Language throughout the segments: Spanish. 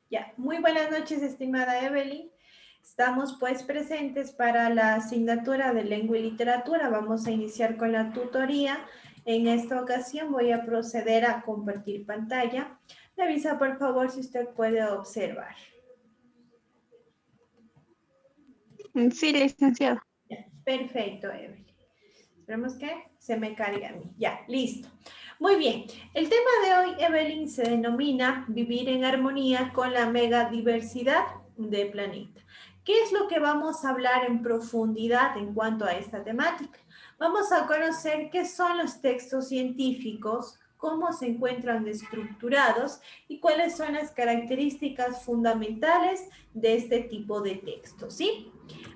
Ya, muy buenas noches, estimada Evelyn. Estamos pues presentes para la asignatura de lengua y literatura. Vamos a iniciar con la tutoría. En esta ocasión voy a proceder a compartir pantalla. Me avisa por favor si usted puede observar. Sí, licenciado. Ya, perfecto, Evelyn. Esperemos que se me cargue a mí. Ya, listo. Muy bien. El tema de hoy, Evelyn, se denomina vivir en armonía con la megadiversidad del planeta. ¿Qué es lo que vamos a hablar en profundidad en cuanto a esta temática? Vamos a conocer qué son los textos científicos, cómo se encuentran estructurados y cuáles son las características fundamentales de este tipo de textos, ¿sí?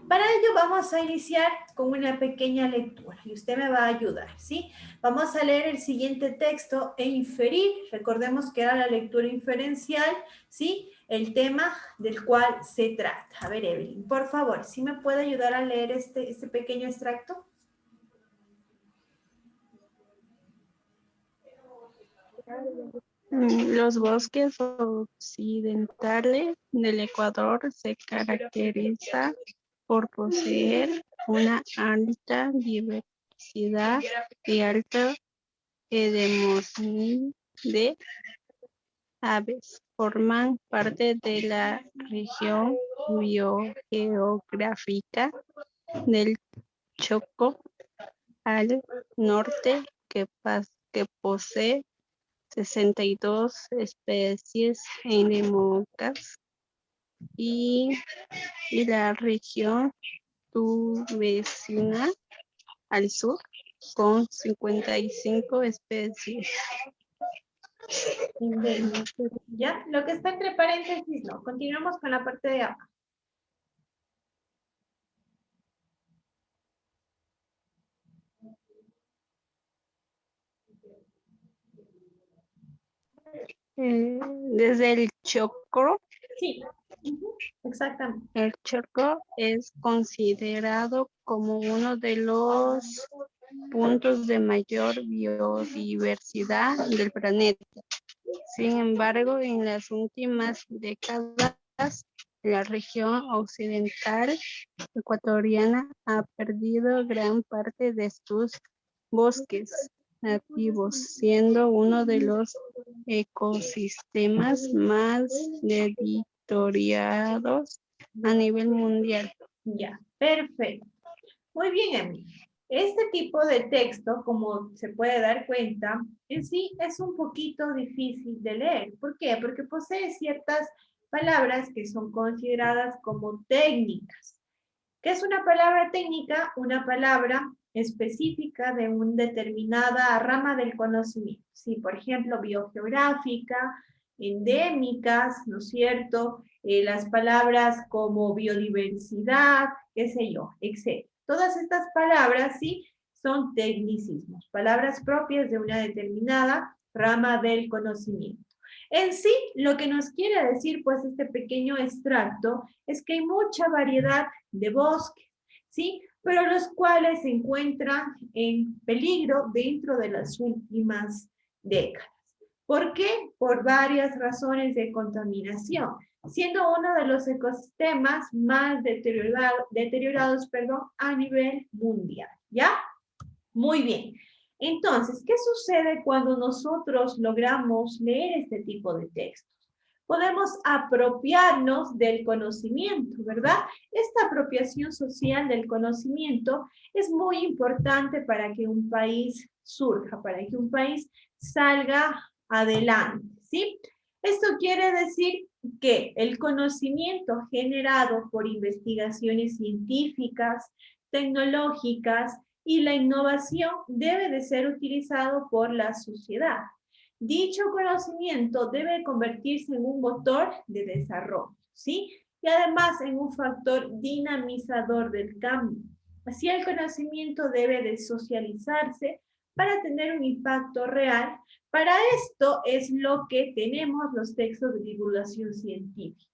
Para ello vamos a iniciar con una pequeña lectura y usted me va a ayudar, ¿sí? Vamos a leer el siguiente texto e inferir, recordemos que era la lectura inferencial, ¿sí? El tema del cual se trata. A ver, Evelyn, por favor, ¿sí me puede ayudar a leer este pequeño extracto? Los bosques occidentales del Ecuador se caracterizan por poseer una alta diversidad y alta endemismo de aves. Forman parte de la región biogeográfica del Chocó al norte que posee 62 especies endémicas y, y la región vecina al sur con 55 especies. ¿Ya? Lo que está entre paréntesis, no. Continuamos con la parte de abajo. Desde el Chocó, Sí, exactamente. el Chocó es considerado como uno de los puntos de mayor biodiversidad del planeta. Sin embargo, en las últimas décadas, la región occidental ecuatoriana ha perdido gran parte de sus bosques nativos, siendo uno de los ecosistemas más deteriorados a nivel mundial. Ya, perfecto. Muy bien, Emily. Este tipo de texto, como se puede dar cuenta, en sí es un poquito difícil de leer. ¿Por qué? Porque posee ciertas palabras que son consideradas como técnicas. ¿Qué es una palabra técnica? Una palabra específica de una determinada rama del conocimiento. Sí, por ejemplo, biogeográfica, endémicas, ¿no es cierto? Las palabras como biodiversidad, qué sé yo, etc. Todas estas palabras, sí, son tecnicismos, palabras propias de una determinada rama del conocimiento. En sí, lo que nos quiere decir, pues, este pequeño extracto es que hay mucha variedad de bosques, ¿sí? Pero los cuales se encuentran en peligro dentro de las últimas décadas. ¿Por qué? Por varias razones de contaminación, siendo uno de los ecosistemas más deteriorados a nivel mundial, ¿ya? Muy bien. Entonces, ¿qué sucede cuando nosotros logramos leer este tipo de textos? Podemos apropiarnos del conocimiento, ¿verdad? Esta apropiación social del conocimiento es muy importante para que un país surja, para que un país salga adelante, ¿sí? Esto quiere decir que el conocimiento generado por investigaciones científicas, tecnológicas y la innovación debe de ser utilizado por la sociedad. Dicho conocimiento debe convertirse en un motor de desarrollo, ¿sí? Y además en un factor dinamizador del cambio. Así el conocimiento debe de socializarse para tener un impacto real. Para esto es lo que tenemos los textos de divulgación científica.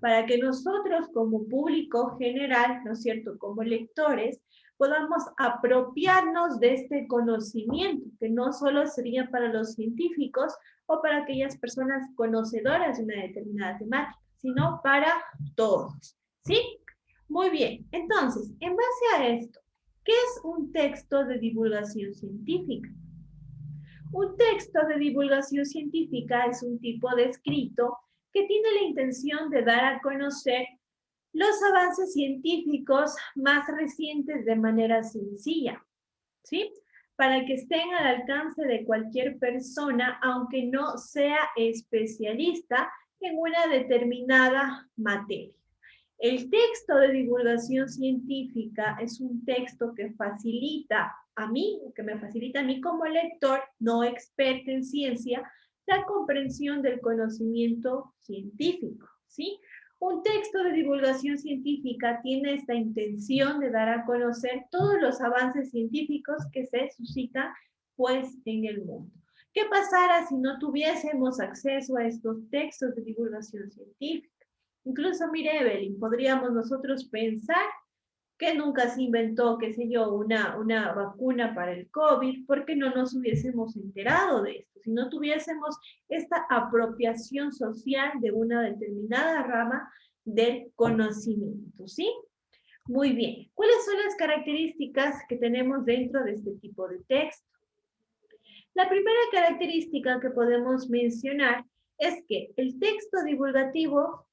Para que nosotros como público general, ¿no es cierto?, como lectores, podamos apropiarnos de este conocimiento, que no solo sería para los científicos o para aquellas personas conocedoras de una determinada temática, sino para todos, ¿sí? Muy bien, entonces, en base a esto, ¿qué es un texto de divulgación científica? Un texto de divulgación científica es un tipo de escrito que tiene la intención de dar a conocer los avances científicos más recientes de manera sencilla, ¿sí? Para que estén al alcance de cualquier persona, aunque no sea especialista en una determinada materia. El texto de divulgación científica es un texto que facilita a mí, que me facilita a mí como lector, no experto en ciencia, la comprensión del conocimiento científico, ¿sí? Un texto de divulgación científica tiene esta intención de dar a conocer todos los avances científicos que se suscitan, pues, en el mundo. ¿Qué pasara si no tuviésemos acceso a estos textos de divulgación científica? Incluso, mire, Evelyn, podríamos nosotros pensar que nunca se inventó, qué sé yo, una vacuna para el COVID, porque no nos hubiésemos enterado de esto, si no tuviésemos esta apropiación social de una determinada rama del conocimiento, ¿sí? Muy bien. ¿Cuáles son las características que tenemos dentro de este tipo de texto? La primera característica que podemos mencionar es que el texto divulgativo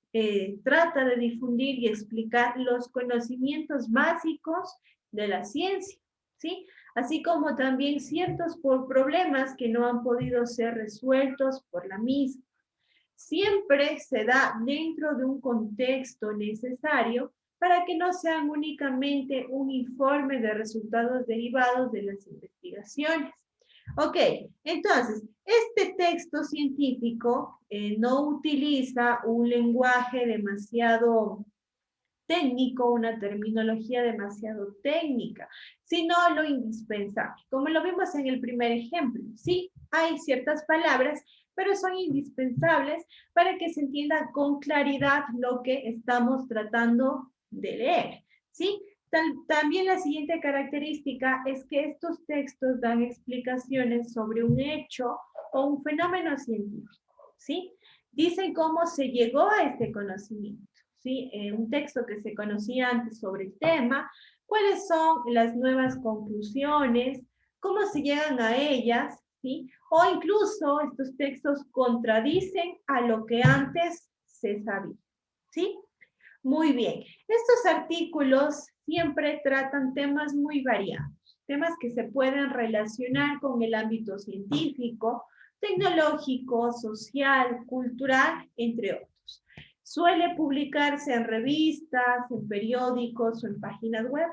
trata de difundir y explicar los conocimientos básicos de la ciencia, ¿sí? Así como también ciertos problemas que no han podido ser resueltos por la misma. Siempre se da dentro de un contexto necesario para que no sean únicamente un informe de resultados derivados de las investigaciones. Ok, entonces, este texto científico no utiliza un lenguaje demasiado técnico, una terminología demasiado técnica, sino lo indispensable. Como lo vimos en el primer ejemplo, sí, hay ciertas palabras, pero son indispensables para que se entienda con claridad lo que estamos tratando de leer, ¿sí? También la siguiente característica es que estos textos dan explicaciones sobre un hecho o un fenómeno científico, ¿sí? Dicen cómo se llegó a este conocimiento, ¿sí? Un texto que se conocía antes sobre el tema, cuáles son las nuevas conclusiones, cómo se llegan a ellas, ¿sí? O incluso estos textos contradicen a lo que antes se sabía, ¿sí? Muy bien. Estos artículos siempre tratan temas muy variados, temas que se pueden relacionar con el ámbito científico, tecnológico, social, cultural, entre otros. Suele publicarse en revistas, en periódicos o en páginas web.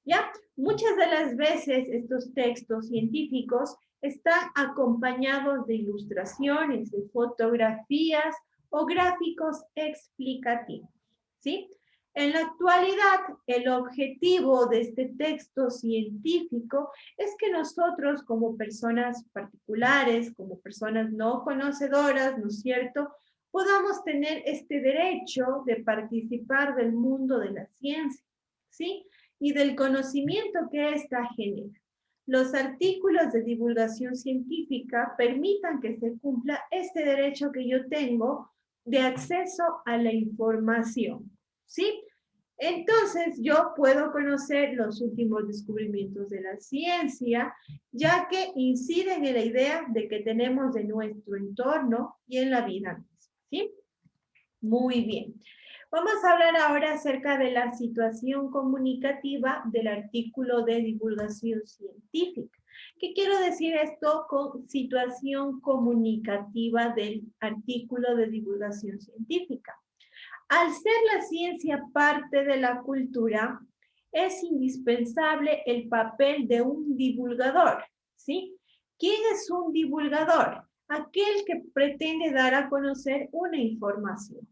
¿Ya? Muchas de las veces estos textos científicos están acompañados de ilustraciones, de fotografías o gráficos explicativos, ¿sí? En la actualidad, el objetivo de este texto científico es que nosotros como personas particulares, como personas no conocedoras, ¿no es cierto?, podamos tener este derecho de participar del mundo de la ciencia, ¿sí? Y del conocimiento que ésta genera. Los artículos de divulgación científica permitan que se cumpla este derecho que yo tengo de acceso a la información, ¿sí? Entonces, yo puedo conocer los últimos descubrimientos de la ciencia, ya que inciden en la idea de que tenemos de nuestro entorno y en la vida misma, ¿sí? Muy bien. Vamos a hablar ahora acerca de la situación comunicativa del artículo de divulgación científica. ¿Qué quiero decir esto con situación comunicativa del artículo de divulgación científica? Al ser la ciencia parte de la cultura, es indispensable el papel de un divulgador, ¿sí? ¿Quién es un divulgador? Aquel que pretende dar a conocer una información.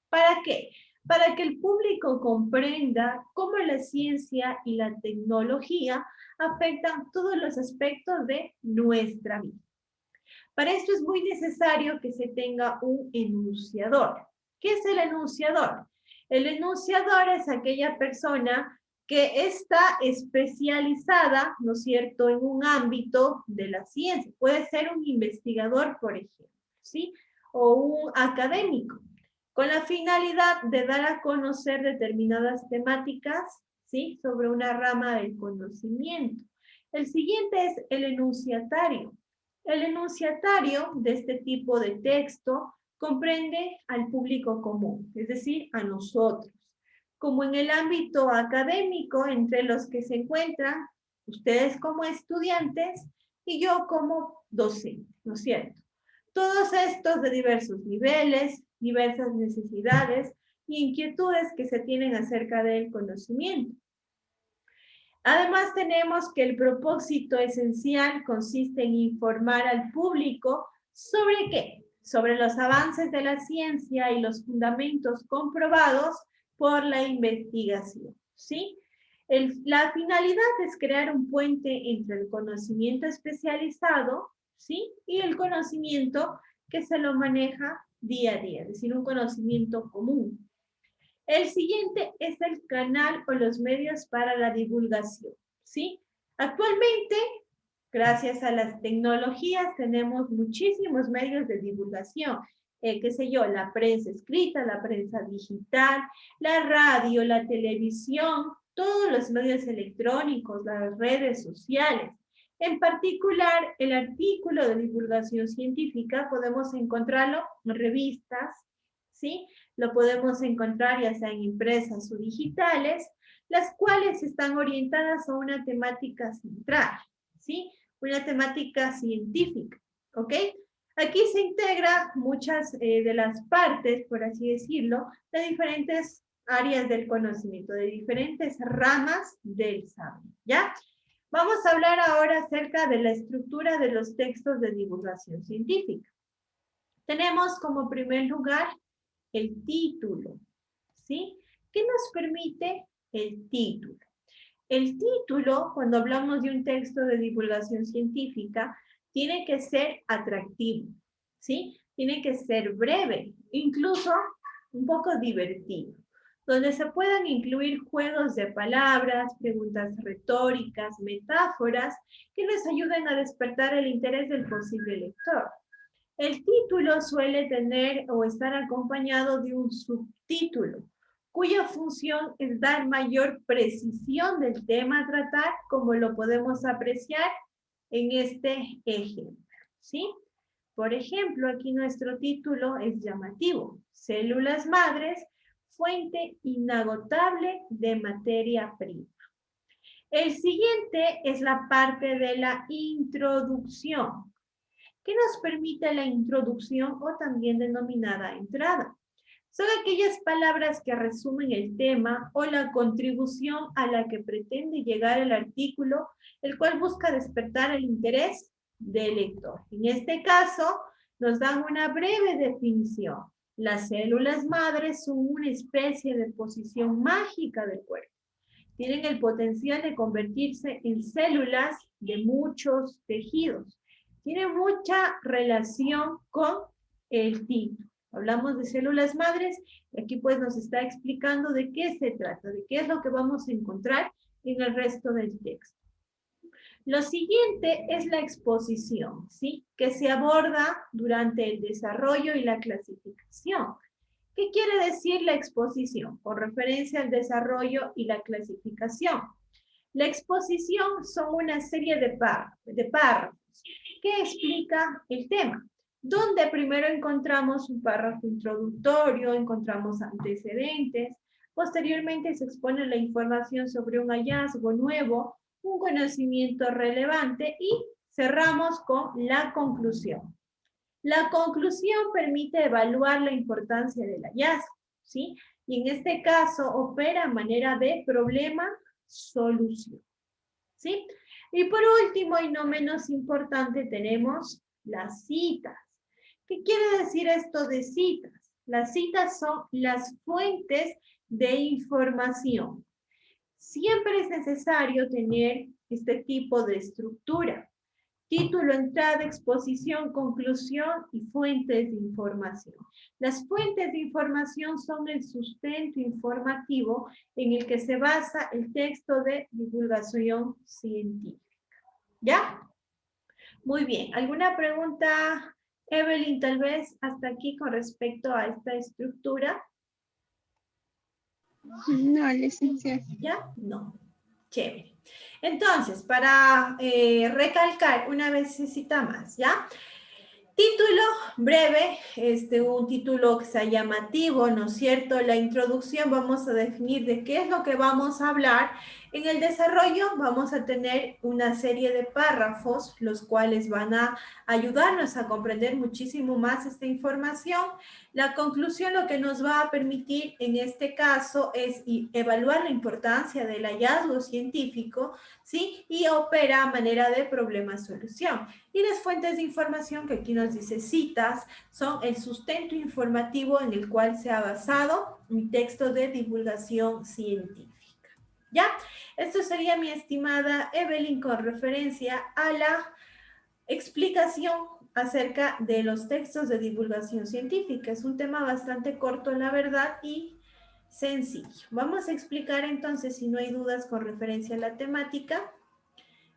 ¿Para qué? Para que el público comprenda cómo la ciencia y la tecnología afectan todos los aspectos de nuestra vida. Para esto es muy necesario que se tenga un enunciador. ¿Qué es el enunciador? El enunciador es aquella persona que está especializada, ¿no es cierto?, en un ámbito de la ciencia. Puede ser un investigador, por ejemplo, ¿sí? O un académico. con la finalidad de dar a conocer determinadas temáticas, ¿sí? Sobre una rama del conocimiento. El siguiente es el enunciatario. El enunciatario de este tipo de texto comprende al público común, es decir, a nosotros. Como en el ámbito académico, entre los que se encuentran ustedes como estudiantes y yo como docente, ¿no es cierto? Todos estos de diversos niveles, diversas necesidades y inquietudes que se tienen acerca del conocimiento. Además, tenemos que el propósito esencial consiste en informar al público sobre qué, sobre los avances de la ciencia y los fundamentos comprobados por la investigación, ¿sí? La finalidad es crear un puente entre el conocimiento especializado, ¿sí? Y el conocimiento que se lo maneja día a día, es decir, un conocimiento común. El siguiente es el canal o los medios para la divulgación, ¿sí? Actualmente, gracias a las tecnologías, tenemos muchísimos medios de divulgación. Qué sé yo, la prensa escrita, la prensa digital, la radio, la televisión, todos los medios electrónicos, las redes sociales. En particular, el artículo de divulgación científica podemos encontrarlo en revistas, ¿sí? Lo podemos encontrar ya sea en impresas o digitales, las cuales están orientadas a una temática central, ¿sí? Una temática científica, ¿ok? Aquí se integra muchas de las partes, por así decirlo, de diferentes áreas del conocimiento, de diferentes ramas del saber, ¿ya? Vamos a hablar ahora acerca de la estructura de los textos de divulgación científica. Tenemos como primer lugar el título, ¿sí? ¿Qué nos permite el título? El título, cuando hablamos de un texto de divulgación científica, tiene que ser atractivo, ¿sí? Tiene que ser breve, incluso un poco divertido, donde se puedan incluir juegos de palabras, preguntas retóricas, metáforas, que les ayuden a despertar el interés del posible lector. El título suele tener o estar acompañado de un subtítulo, cuya función es dar mayor precisión del tema a tratar, como lo podemos apreciar en este ejemplo, ¿sí? Por ejemplo, aquí nuestro título es llamativo: Células madres, fuente inagotable de materia prima. El siguiente es la parte de la introducción. ¿Qué nos permite la introducción o también denominada entrada? Son aquellas palabras que resumen el tema o la contribución a la que pretende llegar el artículo, el cual busca despertar el interés del lector. En este caso, nos dan una breve definición. Las células madres son una especie de posición mágica del cuerpo. Tienen el potencial de convertirse en células de muchos tejidos. Tiene mucha relación con el título. Hablamos de células madres y aquí pues nos está explicando de qué se trata, de qué es lo que vamos a encontrar en el resto del texto. Lo siguiente es la exposición, ¿sí? Que se aborda durante el desarrollo y la clasificación. ¿Qué quiere decir la exposición? Con referencia al desarrollo y la clasificación. La exposición son una serie de párrafos que explica el tema, donde primero encontramos un párrafo introductorio, encontramos antecedentes, posteriormente se expone la información sobre un hallazgo nuevo, un conocimiento relevante y cerramos con la conclusión. La conclusión permite evaluar la importancia del hallazgo, ¿sí? Y en este caso opera a manera de problema-solución, ¿sí? Y por último, y no menos importante, tenemos las citas. ¿Qué quiere decir esto de citas? Las citas son las fuentes de información. Siempre es necesario tener este tipo de estructura. Título, entrada, exposición, conclusión y fuentes de información. Las fuentes de información son el sustento informativo en el que se basa el texto de divulgación científica. ¿Ya? Muy bien. ¿Alguna pregunta Evelyn, tal vez hasta aquí con respecto a esta estructura. No, licenciada. ¿Ya? No. Chévere. Entonces, para recalcar una vecesita más, ¿ya? Título breve, un título que sea llamativo, ¿no es cierto? La introducción vamos a definir de qué es lo que vamos a hablar. En el desarrollo vamos a tener una serie de párrafos, los cuales van a ayudarnos a comprender muchísimo más esta información. La conclusión lo que nos va a permitir en este caso es evaluar la importancia del hallazgo científico, ¿sí? Y opera a manera de problema-solución. Y las fuentes de información que aquí nos dice citas son el sustento informativo en el cual se ha basado mi texto de divulgación científica. ¿Ya? Esto sería, mi estimada Evelyn, con referencia a la explicación acerca de los textos de divulgación científica. Es un tema bastante corto, la verdad, y sencillo. Vamos a explicar entonces, si no hay dudas con referencia a la temática,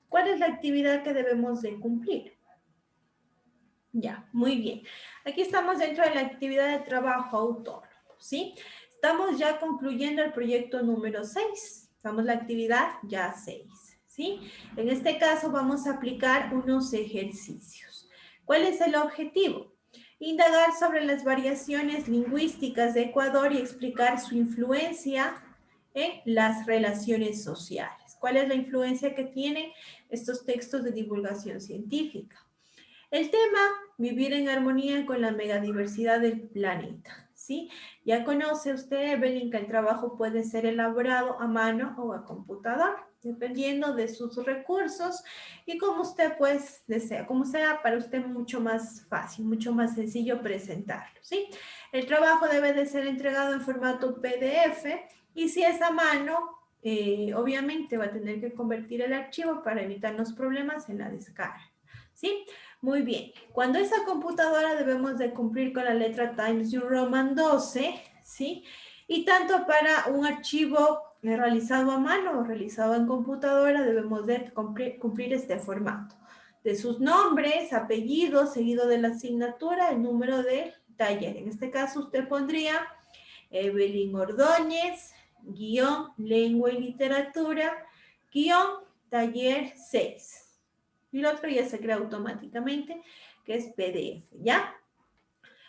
cuál es la actividad que debemos de cumplir. Ya, muy bien. Aquí estamos dentro de la actividad de trabajo autónomo, ¿sí? Estamos ya concluyendo el proyecto número 6. Estamos en la actividad ya 6, ¿sí? En este caso vamos a aplicar unos ejercicios. ¿Cuál es el objetivo? Indagar sobre las variaciones lingüísticas de Ecuador y explicar su influencia en las relaciones sociales. ¿Cuál es la influencia que tienen estos textos de divulgación científica? El tema, vivir en armonía con la megadiversidad del planeta, ¿sí? Ya conoce usted, Evelyn, que el trabajo puede ser elaborado a mano o a computador, dependiendo de sus recursos y como usted pues desea, como sea para usted mucho más fácil, mucho más sencillo presentarlo, ¿sí? El trabajo debe de ser entregado en formato PDF y si es a mano, obviamente va a tener que convertir el archivo para evitar los problemas en la descarga, ¿sí? Muy bien. Cuando esa computadora debemos de cumplir con la letra Times New Roman 12, ¿sí? Y tanto para un archivo realizado a mano o realizado en computadora debemos de cumplir este formato. De sus nombres, apellidos, seguido de la asignatura, el número de taller. En este caso usted pondría Evelyn Ordóñez, guión, lengua y literatura, guión, taller 6. Y el otro ya se crea automáticamente, que es PDF, ¿ya?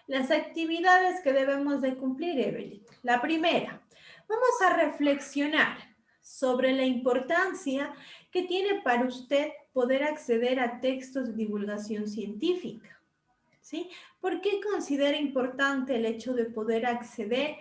Las actividades que debemos de cumplir, Evelyn. La primera, vamos a reflexionar sobre la importancia que tiene para usted poder acceder a textos de divulgación científica, ¿sí? ¿Por qué considera importante el hecho de poder acceder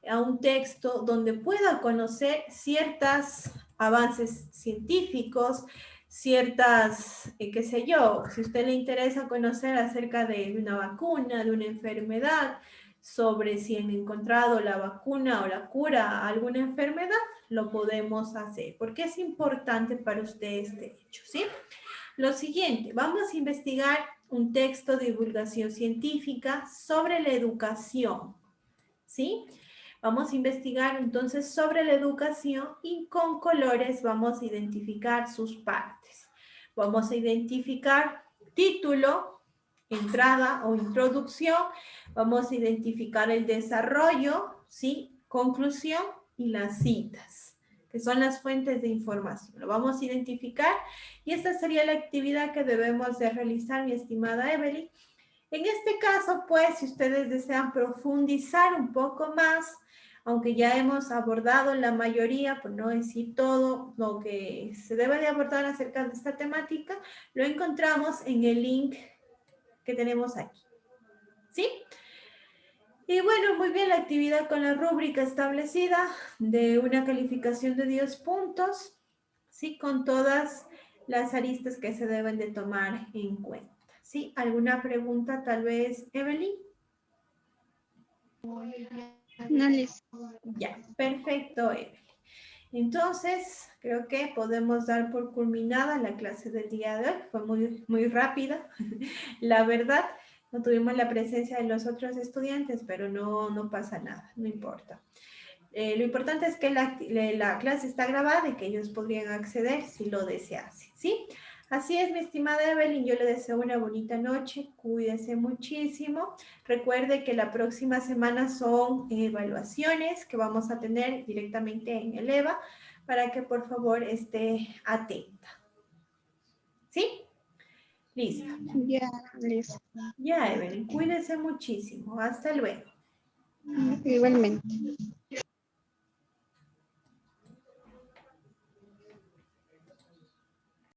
a un texto donde pueda conocer ciertos avances científicos, ciertas, qué sé yo, si a usted le interesa conocer acerca de una vacuna, de una enfermedad, sobre si han encontrado la vacuna o la cura a alguna enfermedad, lo podemos hacer, porque es importante para usted este hecho, ¿sí? Lo siguiente, vamos a investigar un texto de divulgación científica sobre la educación, ¿sí? Vamos a investigar entonces sobre la educación y con colores vamos a identificar sus partes. Vamos a identificar título, entrada o introducción, vamos a identificar el desarrollo, ¿sí? Conclusión y las citas, que son las fuentes de información. Lo vamos a identificar y esta sería la actividad que debemos de realizar, mi estimada Evelyn. En este caso, pues, si ustedes desean profundizar un poco más, aunque ya hemos abordado la mayoría, por no decir todo lo que se debe de abordar acerca de esta temática, lo encontramos en el link que tenemos aquí, ¿sí? Y bueno, muy bien, la actividad con la rúbrica establecida de una calificación de 10 puntos, ¿sí? Con todas las aristas que se deben de tomar en cuenta, ¿sí? ¿Alguna pregunta tal vez, Evelyn? No, licenciada. Ya, perfecto, Evelyn. Entonces, creo que podemos dar por culminada la clase del día de hoy. Fue muy rápida, la verdad. No tuvimos la presencia de los otros estudiantes, pero no pasa nada, no importa. Lo importante es que la clase está grabada y que ellos podrían acceder si lo deseasen, ¿sí? Así es, mi estimada Evelyn, yo le deseo una bonita noche, cuídese muchísimo. Recuerde que la próxima semana son evaluaciones que vamos a tener directamente en el EVA para que por favor esté atenta. ¿Sí? Listo. Ya, Liz. Ya, Evelyn, cuídese muchísimo. Hasta luego. Igualmente.